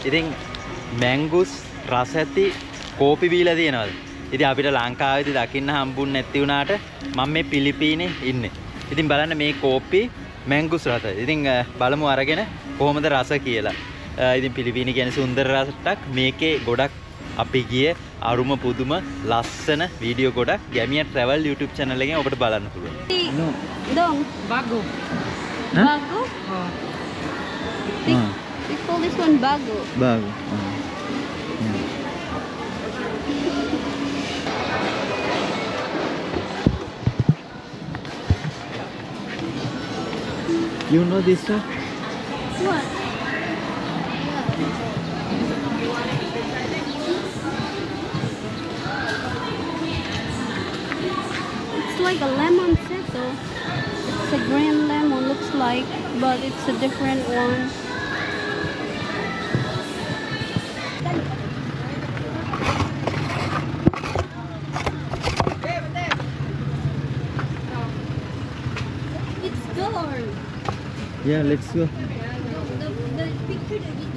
ඉතින් මැංගුස් රස ඇති කෝපි බීලා තියෙනවද? ඉතින් අපිට ලංකාවේදී දකින්න හම්බුන්නේ නැති වුණාට මම මේ පිලිපීනේ ඉන්නේ. ඉතින් බලන්න මේ කෝපි මැංගුස් රස. ඉතින් බලමු අරගෙන කොහොමද රස කියලා. ඉතින් පිලිපීනි කියන්නේ සුන්දර රටක්. මේකේ ගොඩක් අපි ගියේ අරුම පුදුම ලස්සන වීඩියෝ ගොඩක් ගැමියා travel YouTube channel එකෙන් ඔබට බලන්න පුළුවන්. Dong. Bago. Bago? We call this one bago. Bago. You know this one? What? It's like a lemon settle. It's a green lemon, looks like, but it's a different one. It's gone. Yeah, let's go. The picture that you